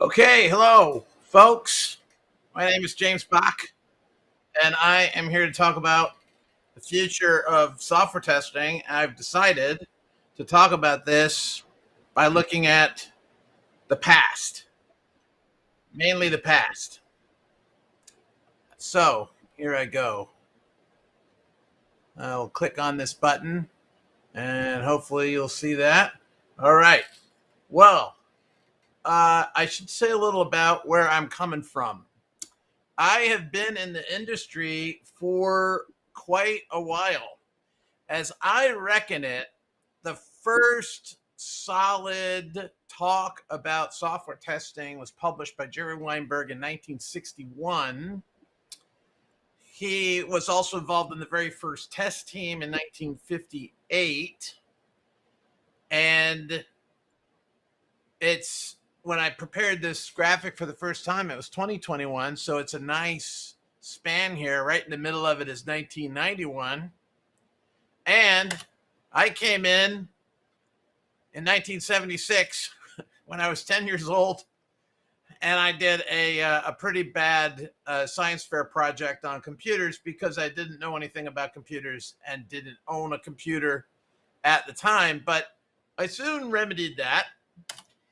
Okay, hello, folks. My name is James Bach, and I am here to talk about the future of software testing. I've decided to talk about this by looking at the past, mainly the past. So here I go. I'll click on this button, and hopefully you'll see that. All right. Well, I should say a little about where I'm coming from. I have been in the industry for quite a while. As I reckon it, the first solid talk about software testing was published by Jerry Weinberg in 1961. He was also involved in the very first test team in 1958. And it's when I prepared this graphic for the first time, it was 2021. So it's a nice span here. Right in the middle of it is 1991. And I came in 1976 when I was 10 years old. And I did a pretty bad science fair project on computers because I didn't know anything about computers and didn't own a computer at the time. But I soon remedied that.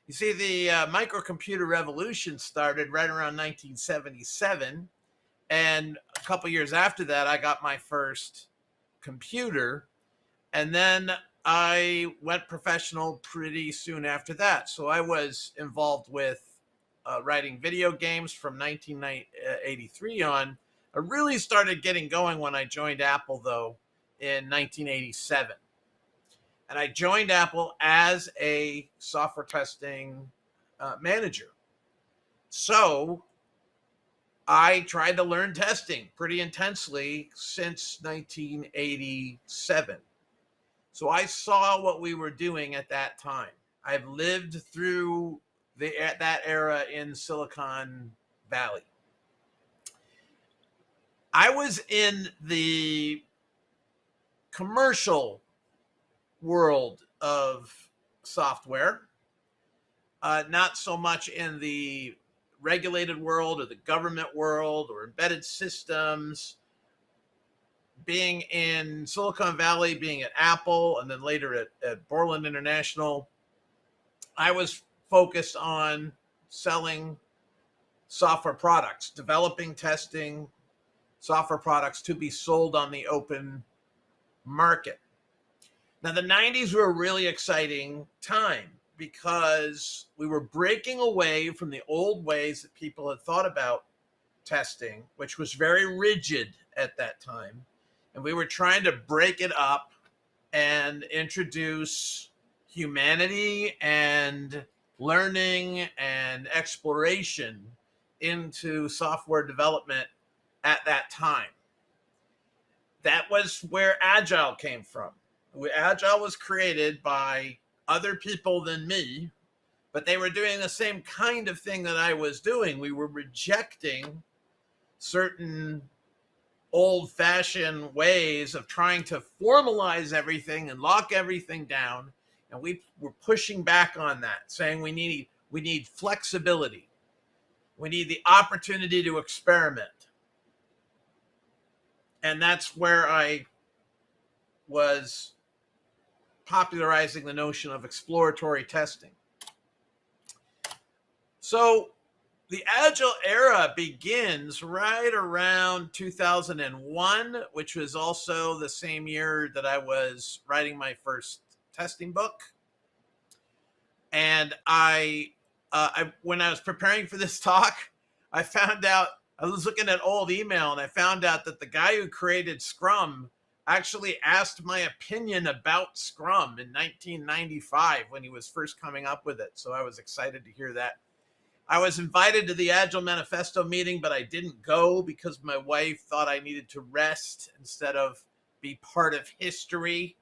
You see, the Microcomputer Revolution started right around 1977. And a couple years after that, I got my first computer. And then I went professional pretty soon after that. So I was involved with writing video games from 1983 on. I really started getting going when I joined Apple, though, in 1987. And I joined Apple as a software testing manager. So I tried to learn testing pretty intensely since 1987. So I saw what we were doing at that time. I've lived through that era in Silicon Valley. I was in the commercial world of software, not so much in the regulated world or the government world or embedded systems. Being in Silicon Valley, being at Apple, and then later at Borland International, I was focused on selling software products, developing, testing software products to be sold on the open market. Now, the 90s were a really exciting time because we were breaking away from the old ways that people had thought about testing, which was very rigid at that time. And we were trying to break it up and introduce humanity and learning and exploration into software development at that time. That was where Agile came from. Agile was created by other people than me, but they were doing the same kind of thing that I was doing. We were rejecting certain old-fashioned ways of trying to formalize everything and lock everything down, and we were pushing back on that, saying we need flexibility. We need the opportunity to experiment. And that's where I was popularizing the notion of exploratory testing. So the Agile era begins right around 2001, which was also the same year that I was writing my first testing book. And when I was preparing for this talk, I found out, I was looking at old email and I found out that the guy who created Scrum actually asked my opinion about Scrum in 1995 when he was first coming up with it. So I was excited to hear that. I was invited to the Agile Manifesto meeting, but I didn't go because my wife thought I needed to rest instead of be part of history.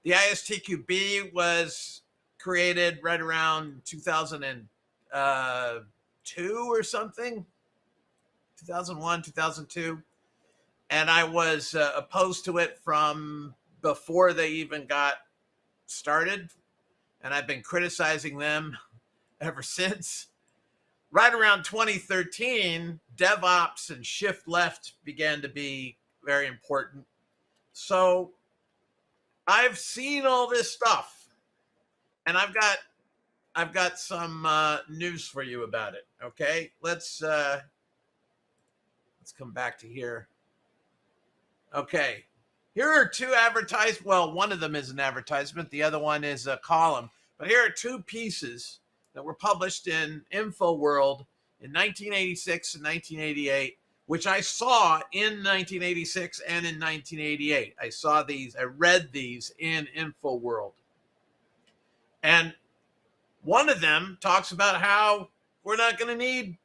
The ISTQB was created right around 2002 or something, 2001, 2002. And I was opposed to it from before they even got started. And I've been criticizing them ever since. Right around 2013, DevOps and shift left began to be very important. So I've seen all this stuff, and I've got some news for you about it. Okay, let's come back to here. Okay, here are two advertisements. Well, one of them is an advertisement. The other one is a column. But here are two pieces that were published in InfoWorld in 1986 and 1988, which I saw in 1986 and in 1988. I saw these, I read these in InfoWorld. And one of them talks about how we're not going to need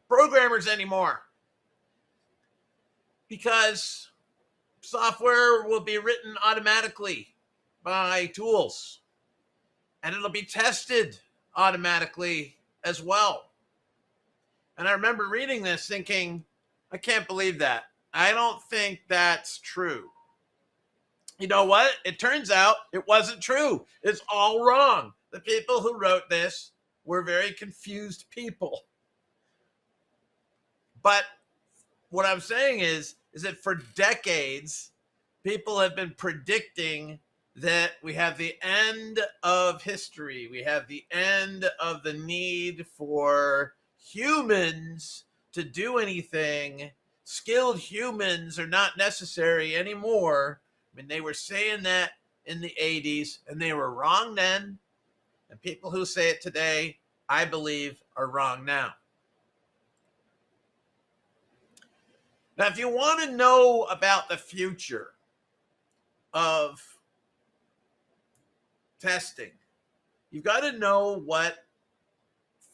programmers anymore because software will be written automatically by tools, and it'll be tested automatically as well. And I remember reading this thinking, I can't believe that. I don't think that's true. You know what? It turns out it wasn't true. It's all wrong. The people who wrote this were very confused people. But what I'm saying is that for decades, people have been predicting that we have the end of history. We have the end of the need for humans to do anything. Skilled humans are not necessary anymore. I mean, they were saying that in the 80s, and they were wrong then. And people who say it today, I believe, are wrong now. Now, if you want to know about the future of testing, you've got to know what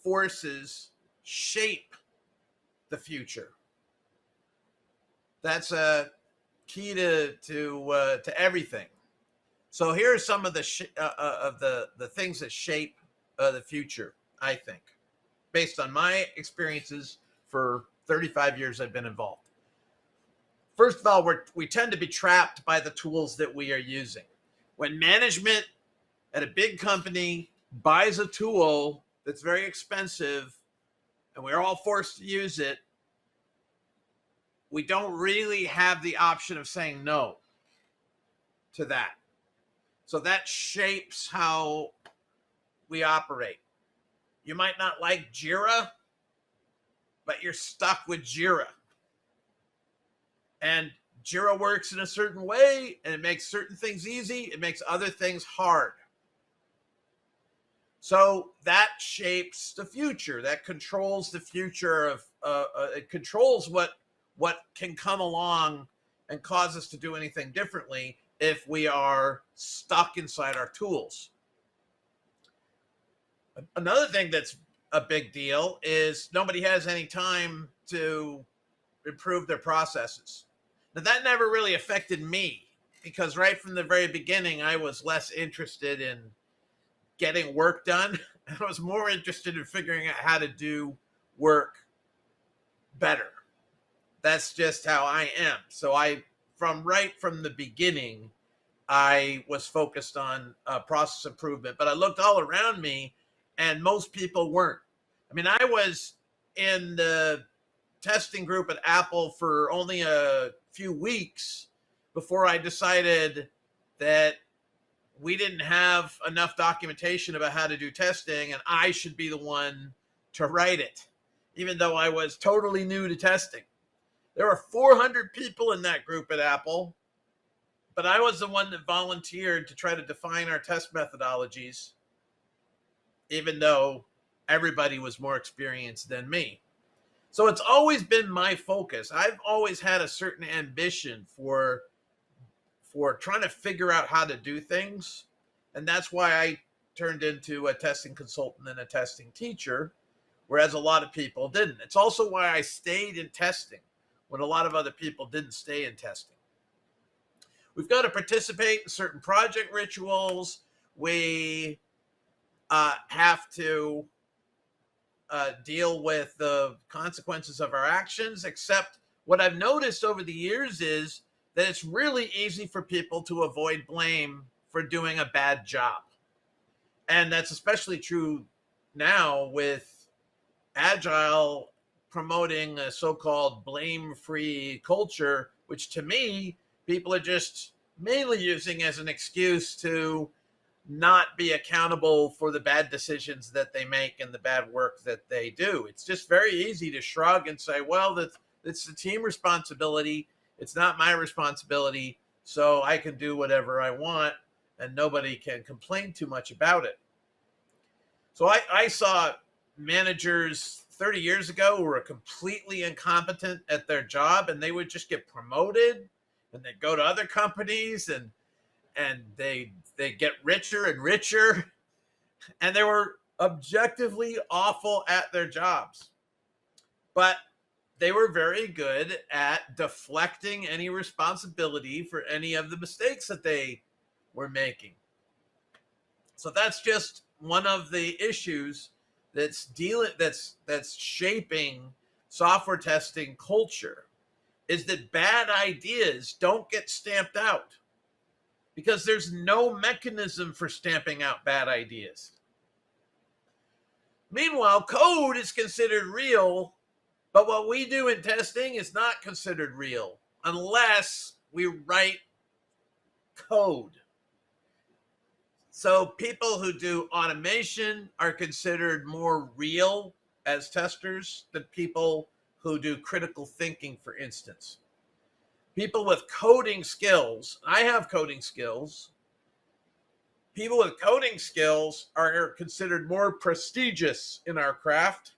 forces shape the future. That's a key to everything. So here are some of the things that shape the future, I think, based on my experiences for 35 years I've been involved. First of all, we tend to be trapped by the tools that we are using. When management at a big company buys a tool that's very expensive and we're all forced to use it, we don't really have the option of saying no to that. So that shapes how we operate. You might not like Jira, but you're stuck with Jira. And Jira works in a certain way, and it makes certain things easy. It makes other things hard. So that shapes the future. That controls the future of, it controls what can come along and cause us to do anything differently if we are stuck inside our tools. Another thing that's a big deal is nobody has any time to improve their processes. Now, that never really affected me because right from the very beginning, I was less interested in getting work done. I was more interested in figuring out how to do work better. That's just how I am. So right from the beginning, I was focused on process improvement, but I looked all around me and most people weren't. I mean, I was in the testing group at Apple for only a few weeks before I decided that we didn't have enough documentation about how to do testing and I should be the one to write it, even though I was totally new to testing. There were 400 people in that group at Apple, but I was the one that volunteered to try to define our test methodologies, even though everybody was more experienced than me. So it's always been my focus. I've always had a certain ambition for trying to figure out how to do things. And that's why I turned into a testing consultant and a testing teacher, whereas a lot of people didn't. It's also why I stayed in testing when a lot of other people didn't stay in testing. We've got to participate in certain project rituals. We have to deal with the consequences of our actions, except what I've noticed over the years is that it's really easy for people to avoid blame for doing a bad job. And that's especially true now with Agile promoting a so-called blame-free culture, which to me, people are just mainly using as an excuse to not be accountable for the bad decisions that they make and the bad work that they do. It's just very easy to shrug and say, well, it's the team responsibility. It's not my responsibility. So I can do whatever I want and nobody can complain too much about it. So I saw managers 30 years ago who were completely incompetent at their job, and they would just get promoted and they'd go to other companies and they get richer and richer, and they were objectively awful at their jobs, but they were very good at deflecting any responsibility for any of the mistakes that they were making. So that's just one of the issues that's shaping software testing culture, is that bad ideas don't get stamped out, because there's no mechanism for stamping out bad ideas. Meanwhile, code is considered real, but what we do in testing is not considered real unless we write code. So people who do automation are considered more real as testers than people who do critical thinking, for instance. People with coding skills, I have coding skills. People with coding skills are considered more prestigious in our craft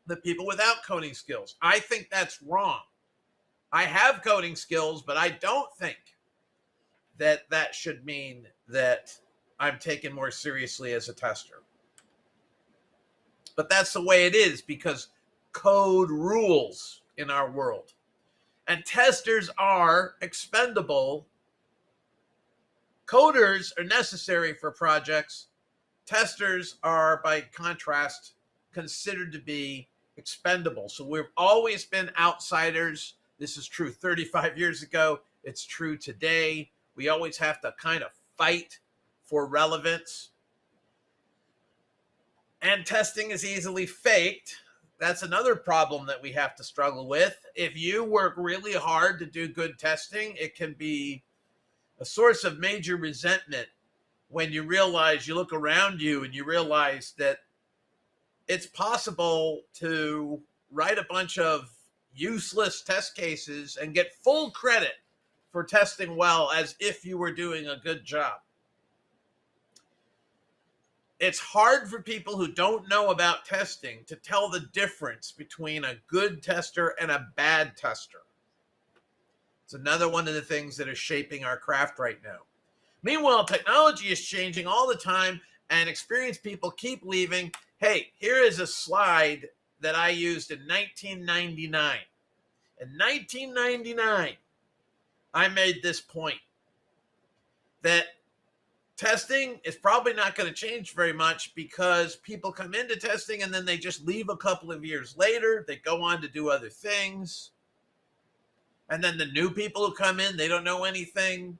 than people without coding skills. I think that's wrong. I have coding skills, but I don't think that that should mean that I'm taken more seriously as a tester. But that's the way it is, because code rules in our world. And testers are expendable. Coders are necessary for projects. Testers are, by contrast, considered to be expendable. So we've always been outsiders. This is true 35 years ago. It's true today. We always have to kind of fight for relevance. And testing is easily faked. That's another problem that we have to struggle with. If you work really hard to do good testing, it can be a source of major resentment when you realize, you look around you and you realize that it's possible to write a bunch of useless test cases and get full credit for testing well, as if you were doing a good job. It's hard for people who don't know about testing to tell the difference between a good tester and a bad tester. It's another one of the things that is shaping our craft right now. Meanwhile, technology is changing all the time, and experienced people keep leaving. Hey, here is a slide that I used in 1999. In 1999, I made this point that testing is probably not going to change very much, because people come into testing and then they just leave a couple of years later. They go on to do other things. And then the new people who come in, they don't know anything.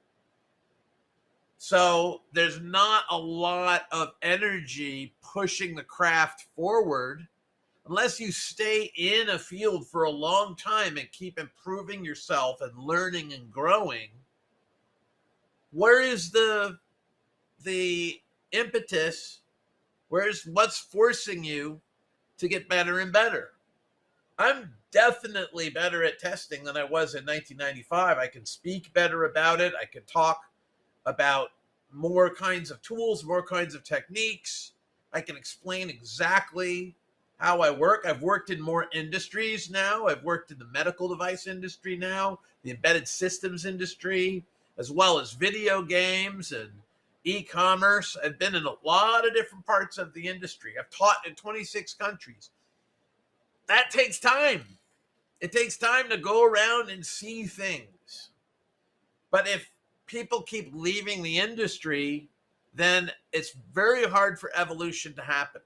So there's not a lot of energy pushing the craft forward unless you stay in a field for a long time and keep improving yourself and learning and growing. Where is the impetus? What's forcing you to get better and better? I'm definitely better at testing than I was in 1995. I can speak better about it. I can talk about more kinds of tools, more kinds of techniques. I can explain exactly how I work. I've worked in more industries now. I've worked in the medical device industry now, the embedded systems industry, as well as video games and e-commerce. I've been in a lot of different parts of the industry. I've taught in 26 countries. That takes time. It takes time to go around and see things. But if people keep leaving the industry, then it's very hard for evolution to happen.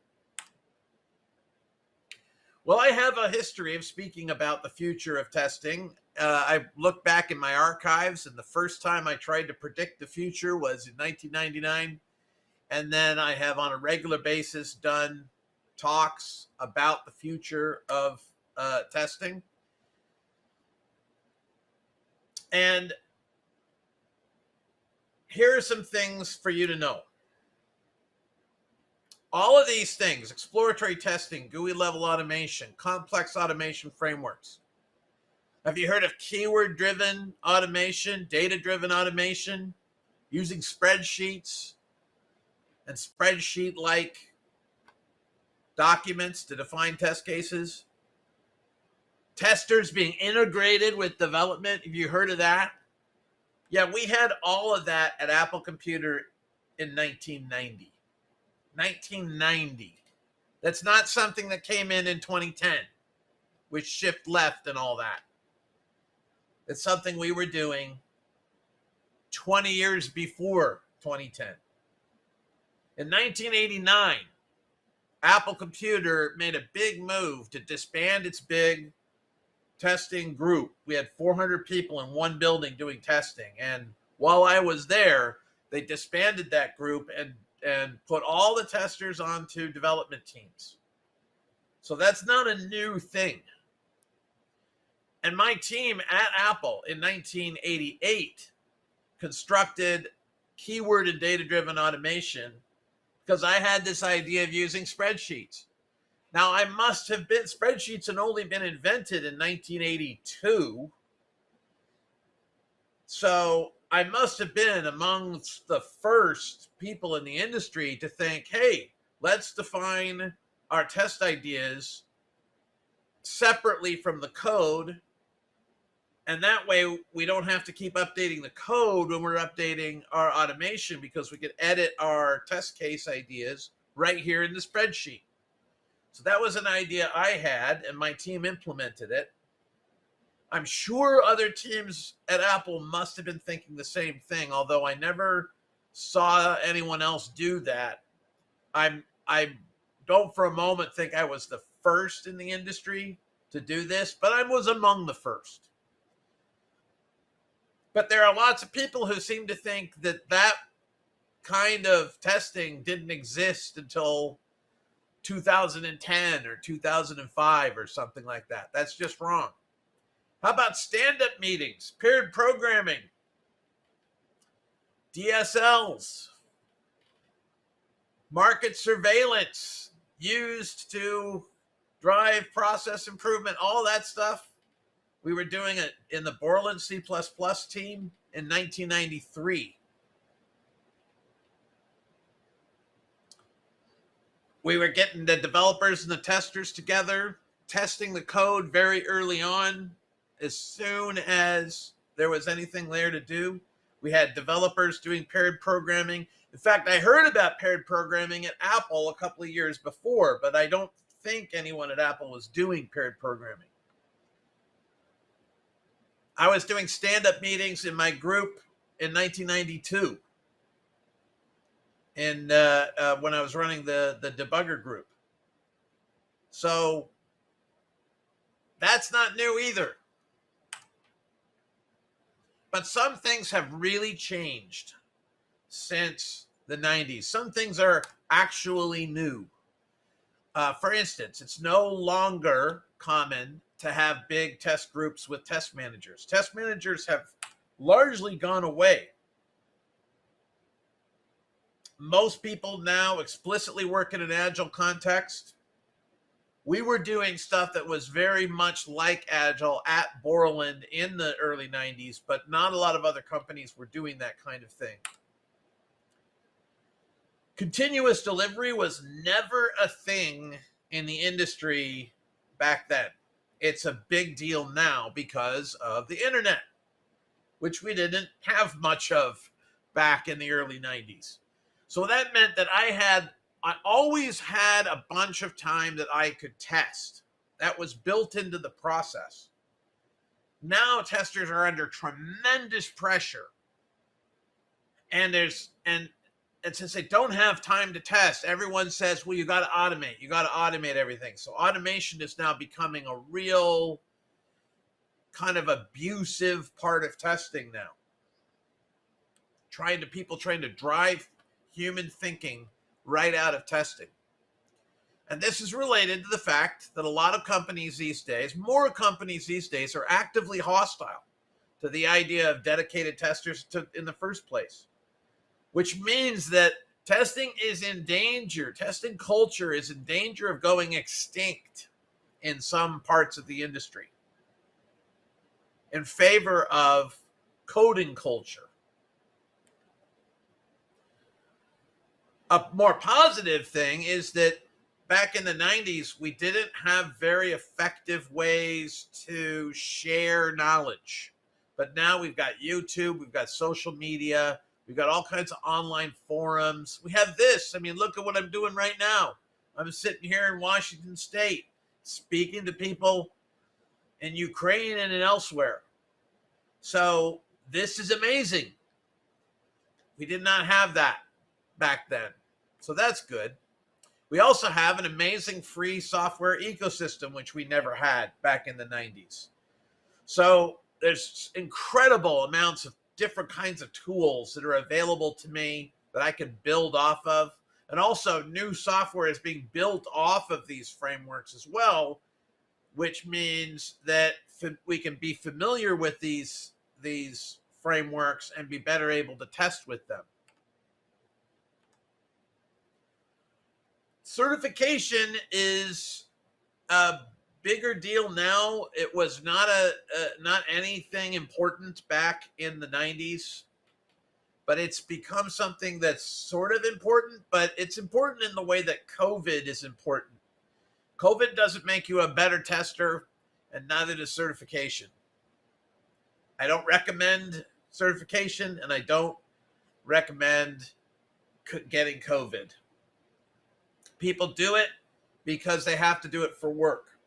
Well, I have a history of speaking about the future of testing. I look back in my archives, and the first time I tried to predict the future was in 1999. And then I have on a regular basis done talks about the future of testing. And here are some things for you to know. All of these things, exploratory testing, GUI level automation, complex automation frameworks. Have you heard of keyword-driven automation, data-driven automation, using spreadsheets and spreadsheet-like documents to define test cases? Testers being integrated with development. Have you heard of that? Yeah, we had all of that at Apple Computer in 1990. 1990. That's not something that came in 2010 with shift left and all that. It's something we were doing 20 years before 2010. In 1989, Apple Computer made a big move to disband its big testing group. We had 400 people in one building doing testing. And while I was there, they disbanded that group and put all the testers onto development teams. So that's not a new thing. And my team at Apple in 1988 constructed keyword and data-driven automation because I had this idea of using spreadsheets. Now, I must have been, spreadsheets had only been invented in 1982. So I must have been amongst the first people in the industry to think, hey, let's define our test ideas separately from the code. And that way we don't have to keep updating the code when we're updating our automation, because we could edit our test case ideas right here in the spreadsheet. So that was an idea I had, and my team implemented it. I'm sure other teams at Apple must have been thinking the same thing, although I never saw anyone else do that. I don't for a moment think I was the first in the industry to do this, but I was among the first. But there are lots of people who seem to think that that kind of testing didn't exist until 2010 or 2005 or something like that. That's just wrong. How about stand-up meetings, paired programming, DSLs, market surveillance used to drive process improvement, all that stuff? We were doing it in the Borland C++ team in 1993. We were getting the developers and the testers together, testing the code very early on. As soon as there was anything there to do, we had developers doing paired programming. In fact, I heard about paired programming at Apple a couple of years before, but I don't think anyone at Apple was doing paired programming. I was doing stand-up meetings in my group in 1992, and when I was running the debugger group. So that's not new either. But some things have really changed since the 90s. Some things are actually new. For instance, it's no longer common to have big test groups with test managers. Test managers have largely gone away. Most people now explicitly work in an Agile context. We were doing stuff that was very much like Agile at Borland in the early 90s, but not a lot of other companies were doing that kind of thing. Continuous delivery was never a thing in the industry back then. It's a big deal now because of the internet, which we didn't have much of back in the early 90s. So that meant that I always had a bunch of time that I could test. That was built into the process. Now testers are under tremendous pressure. And since they don't have time to test, everyone says, well, you got to automate. You got to automate everything. So automation is now becoming a real kind of abusive part of testing now. People trying to drive human thinking right out of testing. And this is related to the fact that a lot of companies these days, more companies these days, are actively hostile to the idea of dedicated testers in the first place, which means that testing is in danger. Testing culture is in danger of going extinct in some parts of the industry in favor of coding culture. A more positive thing is that back in the 90s, we didn't have very effective ways to share knowledge. But now we've got YouTube, we've got social media, we've got all kinds of online forums. We have this. I mean, look at what I'm doing right now. I'm sitting here in Washington State speaking to people in Ukraine and elsewhere. So this is amazing. We did not have that back then. So that's good. We also have an amazing free software ecosystem, which we never had back in the 90s. So there's incredible amounts of different kinds of tools that are available to me that I can build off of. And also new software is being built off of these frameworks as well, which means that we can be familiar with these frameworks and be better able to test with them. Certification is a bigger deal now. It was not not anything important back in the 90s, but it's become something that's sort of important, but it's important in the way that COVID is important. COVID doesn't make you a better tester, and neither does certification. I don't recommend certification, and I don't recommend getting COVID. People do it because they have to do it for work.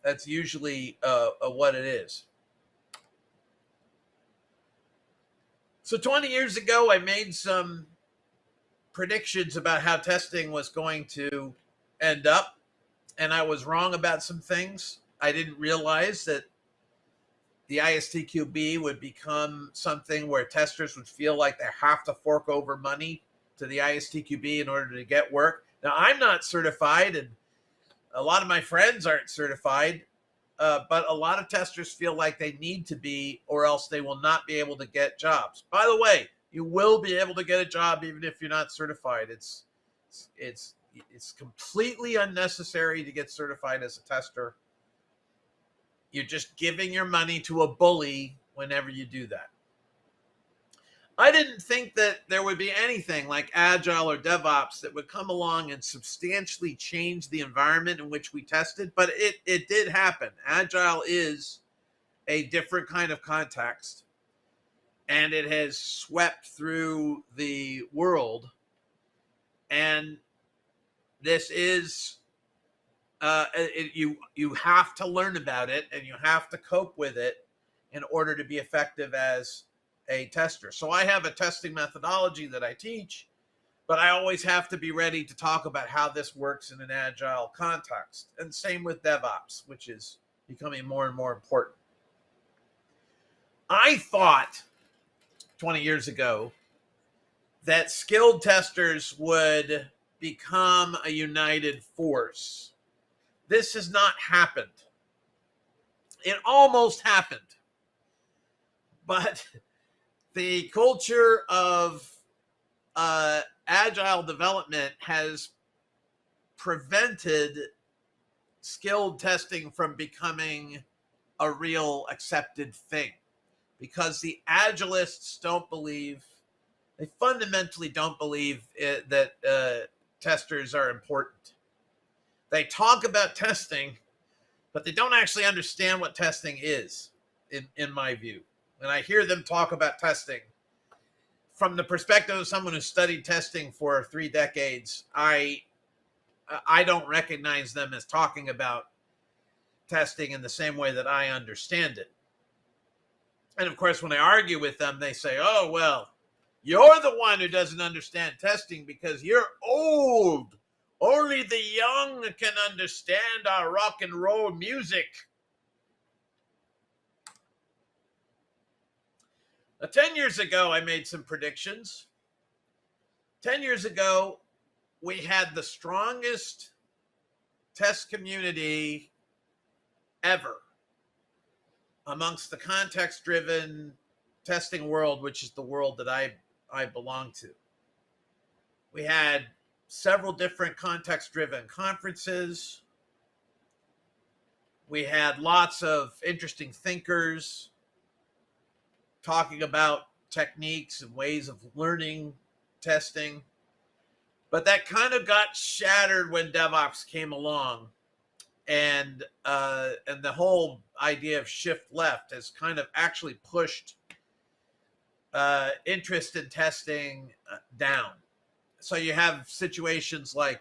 That's usually what it is. So 20 years ago, I made some predictions about how testing was going to end up, and I was wrong about some things. I didn't realize that the ISTQB would become something where testers would feel like they have to fork over money to the ISTQB in order to get work. Now, I'm not certified, and a lot of my friends aren't certified, but a lot of testers feel like they need to be, or else they will not be able to get jobs. By the way, you will be able to get a job even if you're not certified. It's completely unnecessary to get certified as a tester. You're just giving your money to a bully whenever you do that. I didn't think that there would be anything like Agile or DevOps that would come along and substantially change the environment in which we tested, but it did happen. Agile is a different kind of context, and it has swept through the world. And this is, you have to learn about it, and you have to cope with it in order to be effective as a tester. So I have a testing methodology that I teach, but I always have to be ready to talk about how this works in an agile context. And same with DevOps, which is becoming more and more important. I thought 20 years ago that skilled testers would become a united force. This has not happened. It almost happened, but the culture of agile development has prevented skilled testing from becoming a real accepted thing, because the agilists don't believe, they fundamentally don't believe that testers are important. They talk about testing, but they don't actually understand what testing is, in my view. And I hear them talk about testing from the perspective of someone who studied testing for 3 decades. I don't recognize them as talking about testing in the same way that I understand it. And of course, when I argue with them, they say, oh, well, you're the one who doesn't understand testing because you're old. Only the young can understand our rock and roll music. Now, 10 years ago, I made some predictions. 10 years ago, we had the strongest test community ever amongst the context-driven testing world, which is the world that I belong to. We had several different context-driven conferences. We had lots of interesting thinkers talking about techniques and ways of learning testing. But that kind of got shattered when DevOps came along, and the whole idea of shift left has kind of actually pushed interest in testing down. So you have situations like,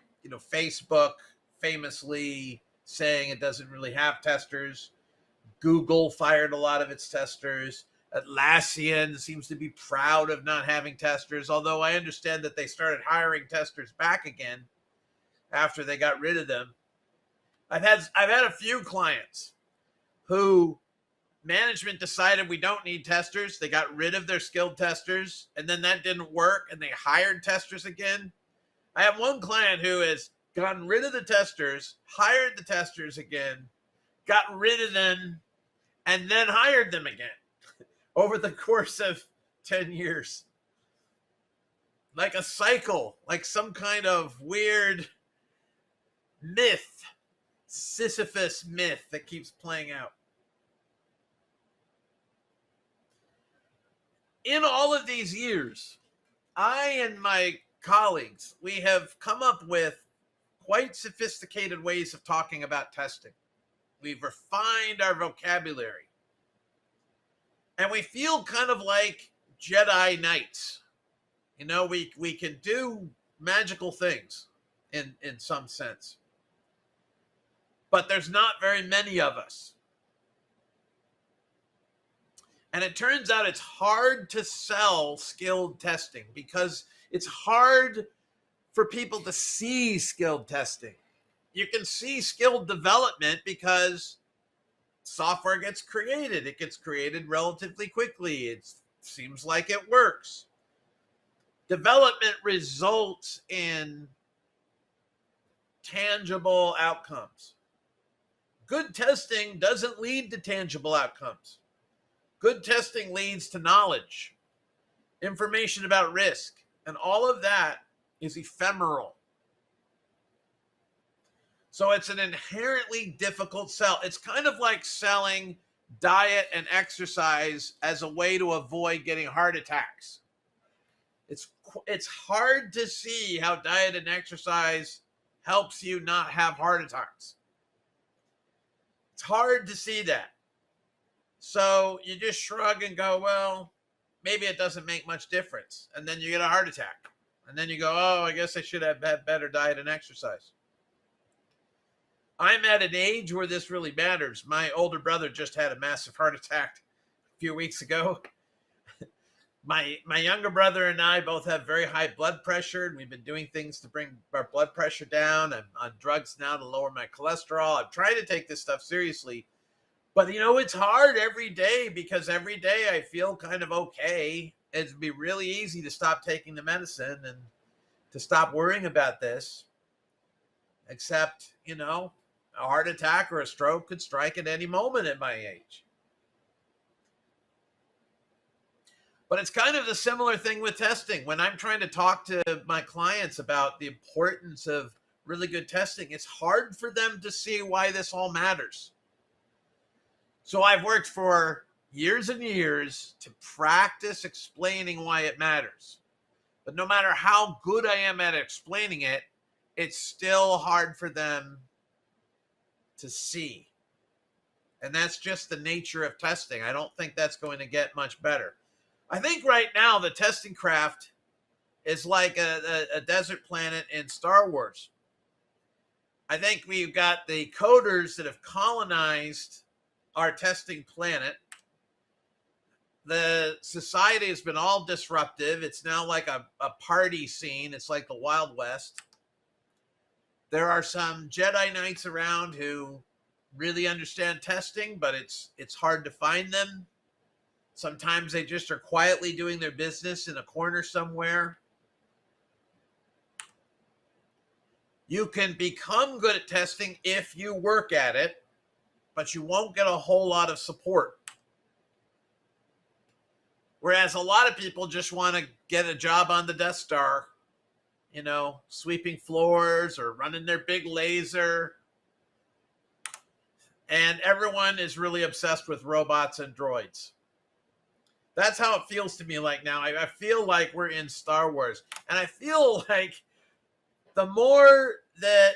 Facebook famously saying it doesn't really have testers. Google fired a lot of its testers. Atlassian seems to be proud of not having testers, although I understand that they started hiring testers back again after they got rid of them. I've had a few clients who management decided we don't need testers. They got rid of their skilled testers, and then that didn't work, and they hired testers again. I have one client who has gotten rid of the testers, hired the testers again, got rid of them, and then hired them again over the course of 10 years. Like a cycle, like some kind of weird myth, Sisyphus myth that keeps playing out. In all of these years, I and my colleagues, we have come up with quite sophisticated ways of talking about testing. We've refined our vocabulary. And we feel kind of like Jedi Knights. We can do magical things in some sense. But there's not very many of us. And it turns out it's hard to sell skilled testing because it's hard for people to see skilled testing. You can see skilled development because software gets created. It gets created relatively quickly. It seems like it works. Development results in tangible outcomes. Good testing doesn't lead to tangible outcomes. Good testing leads to knowledge, information about risk, and all of that is ephemeral. So it's an inherently difficult sell. It's kind of like selling diet and exercise as a way to avoid getting heart attacks. It's hard to see how diet and exercise helps you not have heart attacks. It's hard to see that. So you just shrug and go, well, maybe it doesn't make much difference. And then you get a heart attack. And then you go, oh, I guess I should have had better diet and exercise. I'm at an age where this really matters. My older brother just had a massive heart attack a few weeks ago. My younger brother and I both have very high blood pressure, and we've been doing things to bring our blood pressure down. I'm on drugs now to lower my cholesterol. I'm trying to take this stuff seriously. But, it's hard every day because every day I feel kind of okay. It'd be really easy to stop taking the medicine and to stop worrying about this. Except, a heart attack or a stroke could strike at any moment at my age. But it's kind of the similar thing with testing. When I'm trying to talk to my clients about the importance of really good testing, it's hard for them to see why this all matters. So I've worked for years and years to practice explaining why it matters. But no matter how good I am at explaining it, it's still hard for them to see. And that's just the nature of testing. I don't think that's going to get much better. I think right now the testing craft is like a desert planet in Star Wars. I think we've got the coders that have colonized our testing planet. The society has been all disruptive. It's now like a party scene. It's like the Wild West. There are some Jedi Knights around who really understand testing, but it's hard to find them. Sometimes they just are quietly doing their business in a corner somewhere. You can become good at testing if you work at it, but you won't get a whole lot of support. Whereas a lot of people just want to get a job on the Death Star, you know, sweeping floors or running their big laser. And everyone is really obsessed with robots and droids. That's how it feels to me like now. I feel like we're in Star Wars. And I feel like the more that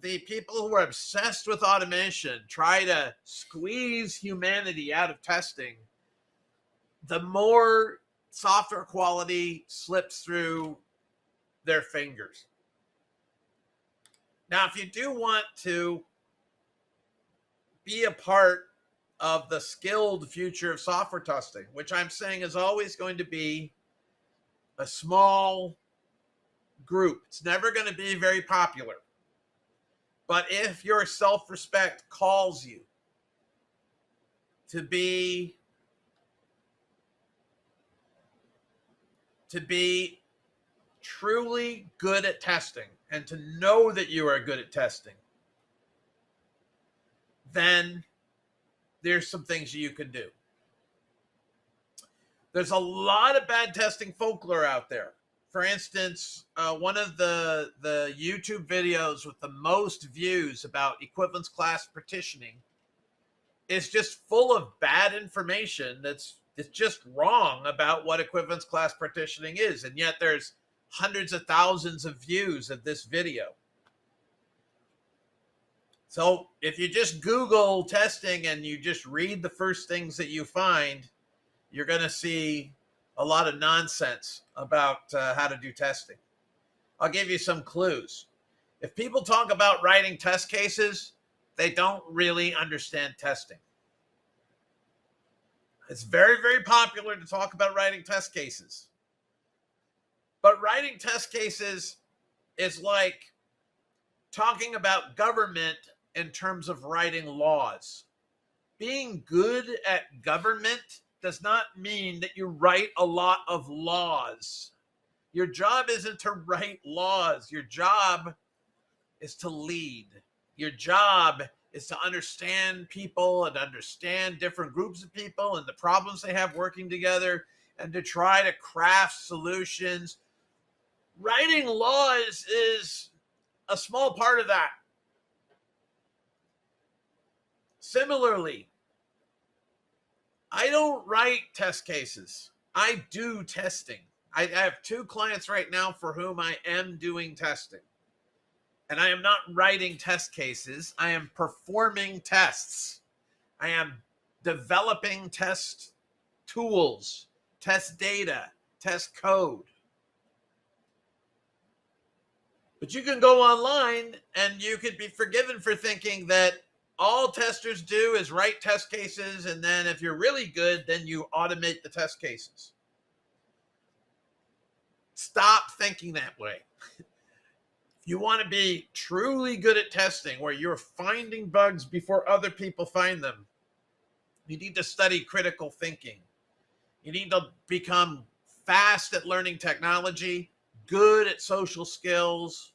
the people who are obsessed with automation try to squeeze humanity out of testing, the more software quality slips through their fingers. Now, if you do want to be a part of the skilled future of software testing, which I'm saying is always going to be a small group, it's never going to be very popular. But if your self-respect calls you to be truly good at testing and to know that you are good at testing, then there's some things you can do. There's a lot of bad testing folklore out there. For instance, one of the YouTube videos with the most views about equivalence class partitioning is just full of bad information that's just wrong about what equivalence class partitioning is. And yet there's hundreds of thousands of views of this video. So if you just Google testing and you just read the first things that you find, you're going to see a lot of nonsense about how to do testing. I'll give you some clues. If people talk about writing test cases, they don't really understand testing. It's very, very popular to talk about writing test cases. But writing test cases is like talking about government in terms of writing laws. Being good at government does not mean that you write a lot of laws. Your job isn't to write laws. Your job is to lead. Your job is to understand people and understand different groups of people and the problems they have working together and to try to craft solutions. Writing laws is a small part of that. Similarly, I don't write test cases. I do testing. I have 2 clients right now for whom I am doing testing. And I am not writing test cases. I am performing tests. I am developing test tools, test data, test code. But you can go online and you could be forgiven for thinking that all testers do is write test cases, and then if you're really good, then you automate the test cases. Stop thinking that way. If you want to be truly good at testing, where you're finding bugs before other people find them, you need to study critical thinking. You need to become fast at learning technology, good at social skills.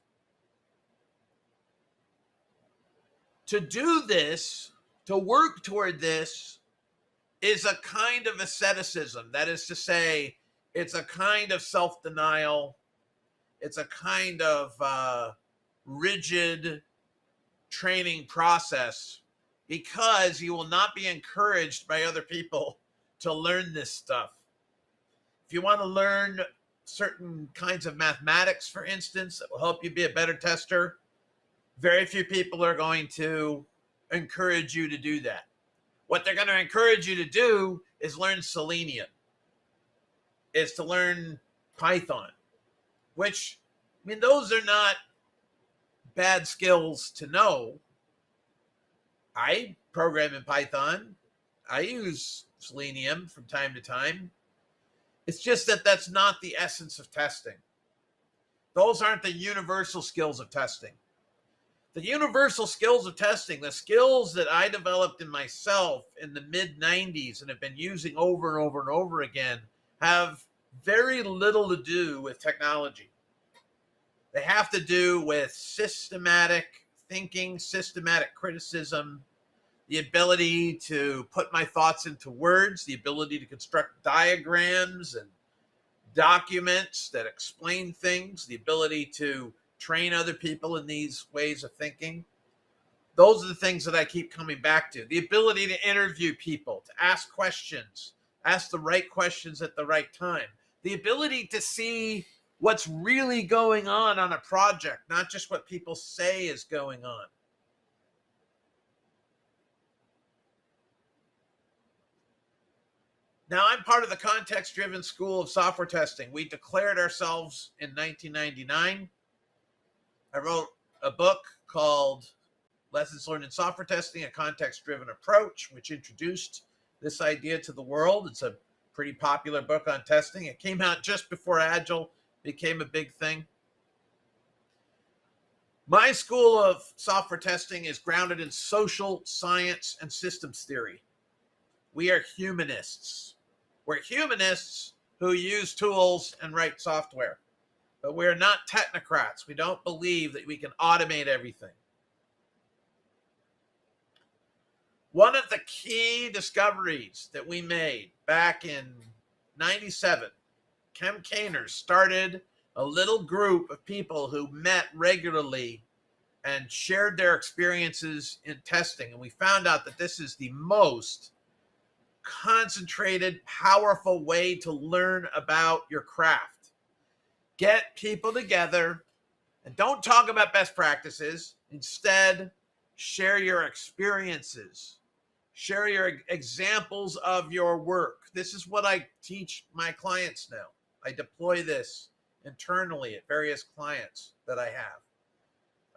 To do this, to work toward this, is a kind of asceticism. That is to say, it's a kind of self-denial. It's a kind of rigid training process, because you will not be encouraged by other people to learn this stuff. If you want to learn certain kinds of mathematics, for instance, that will help you be a better tester, very few people are going to encourage you to do that. What they're going to encourage you to do is learn Selenium, is to learn Python, which, I mean, those are not bad skills to know. I program in Python. I use Selenium from time to time. It's just that that's not the essence of testing. Those aren't the universal skills of testing. The universal skills of testing, the skills that I developed in myself in the mid-90s and have been using over and over and over again, have very little to do with technology. They have to do with systematic thinking, systematic criticism, the ability to put my thoughts into words, the ability to construct diagrams and documents that explain things, the ability to train other people in these ways of thinking. Those are the things that I keep coming back to. The ability to interview people, to ask questions, ask the right questions at the right time. The ability to see what's really going on a project, not just what people say is going on. Now, I'm part of the context-driven school of software testing. We declared ourselves in 1999. I wrote a book called Lessons Learned in Software Testing, a Context-Driven Approach, which introduced this idea to the world. It's a pretty popular book on testing. It came out just before Agile became a big thing. My school of software testing is grounded in social science and systems theory. We are humanists. We're humanists who use tools and write software. But we're not technocrats. We don't believe that we can automate everything. One of the key discoveries that we made back in 97, Kem Kainer started a little group of people who met regularly and shared their experiences in testing. And we found out that this is the most concentrated, powerful way to learn about your craft. Get people together and don't talk about best practices. Instead, share your experiences. Share your examples of your work. This is what I teach my clients now. I deploy this internally at various clients that I have.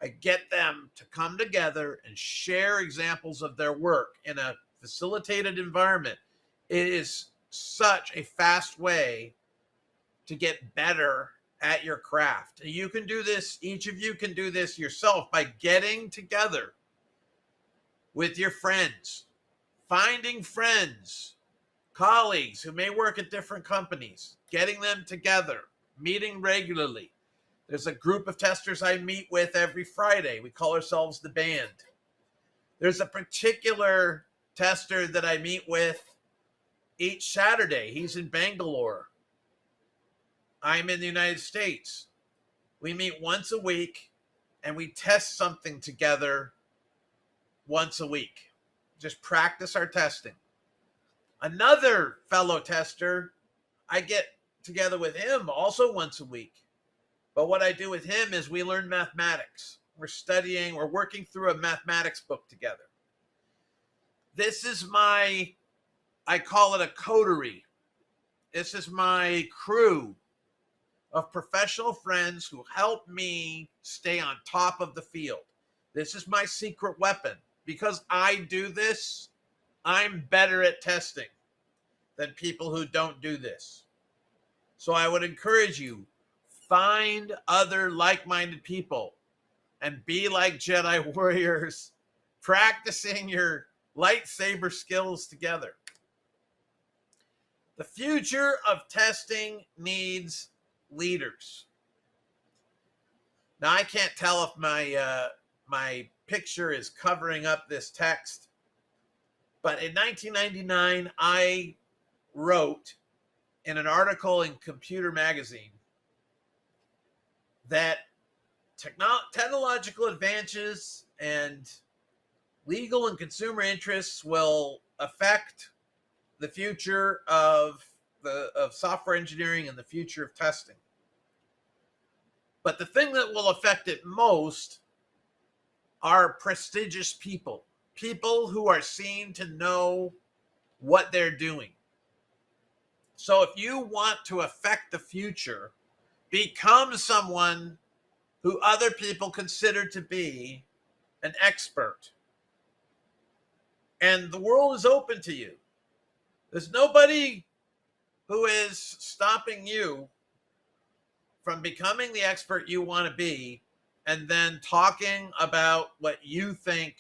I get them to come together and share examples of their work in a facilitated environment. It is such a fast way to get better at your craft. And you can do this, each of you can do this yourself by getting together with your friends, finding friends, colleagues who may work at different companies, getting them together, meeting regularly. There's a group of testers I meet with every Friday. We call ourselves the band. There's a particular tester that I meet with each Saturday. He's in Bangalore. I'm in the United States. We meet once a week and we test something together once a week. Just practice our testing. Another fellow tester, I get together with him also once a week. But what I do with him is we learn mathematics. We're working through a mathematics book together. This is I call it a coterie. This is my crew of professional friends who help me stay on top of the field. This is my secret weapon. Because I do this, I'm better at testing than people who don't do this. So I would encourage you, find other like-minded people and be like Jedi warriors, practicing your lightsaber skills together. The future of testing needs leaders. Now, I can't tell if my picture is covering up this text, but in 1999, I wrote in an article in Computer Magazine that technological advances and legal and consumer interests will affect the future of software engineering and the future of testing. But the thing that will affect it most are prestigious people, people who are seen to know what they're doing. So if you want to affect the future, become someone who other people consider to be an expert. And the world is open to you. There's nobody who is stopping you from becoming the expert you want to be and then talking about what you think,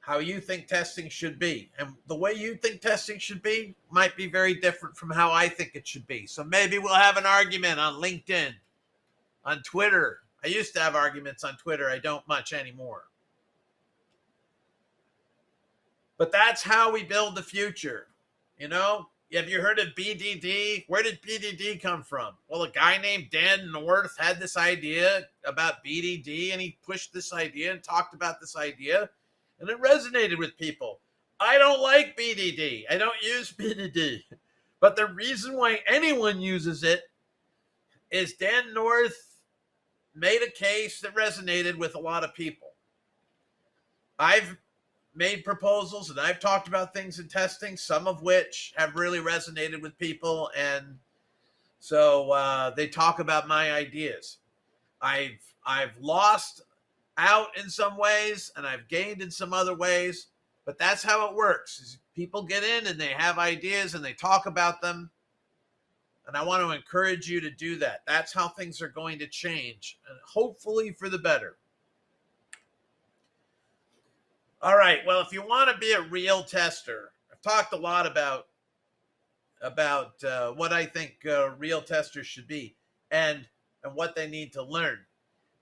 how you think testing should be. And the way you think testing should be might be very different from how I think it should be. So maybe we'll have an argument on LinkedIn. on Twitter. I used to have arguments on Twitter. I don't much anymore. But that's how we build the future. You know, have you heard of BDD? Where did BDD come from? Well, a guy named Dan North had this idea about BDD, and he pushed this idea and talked about this idea, and it resonated with people. I don't like BDD. I don't use BDD. But the reason why anyone uses it is Dan North made a case that resonated with a lot of people. I've made proposals and I've talked about things in testing, some of which have really resonated with people. And so they talk about my ideas. I've lost out in some ways and I've gained in some other ways, but that's how it works. People get in and they have ideas and they talk about them. And I want to encourage you to do that. That's how things are going to change, and hopefully for the better. All right. Well, if you want to be a real tester, I've talked a lot about what I think real testers should be and what they need to learn.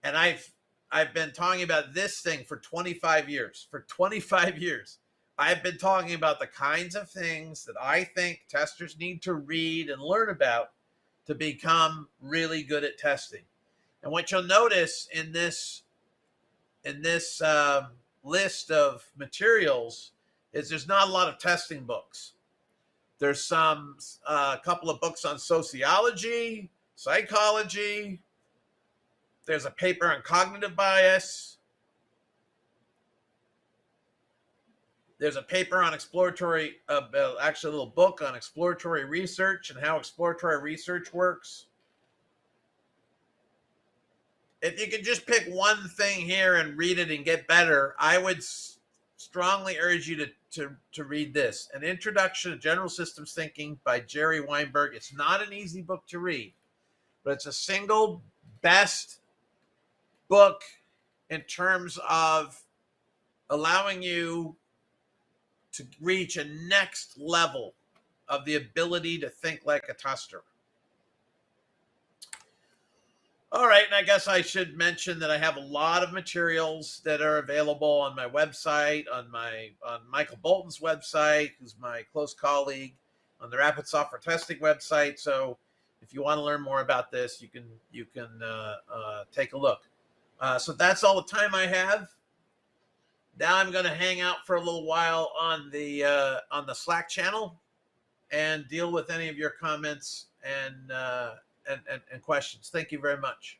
And I've been talking about this thing for 25 years. For 25 years, I've been talking about the kinds of things that I think testers need to read and learn about to become really good at testing. And what you'll notice in this list of materials is there's not a lot of testing books. There's a couple of books on sociology, psychology. There's a paper on cognitive bias. There's a paper on exploratory, actually a little book on exploratory research and how exploratory research works. If you could just pick one thing here and read it and get better, I would strongly urge you to read this, An Introduction to General Systems Thinking by Jerry Weinberg. It's not an easy book to read, but it's a single best book in terms of allowing you to reach a next level of the ability to think like a tester. All right, and I guess I should mention that I have a lot of materials that are available on my website, on Michael Bolton's website, who's my close colleague, on the Rapid Software Testing website. So if you want to learn more about this, you can take a look. So that's all the time I have. Now I'm going to hang out for a little while on the Slack channel and deal with any of your comments and questions. Thank you very much.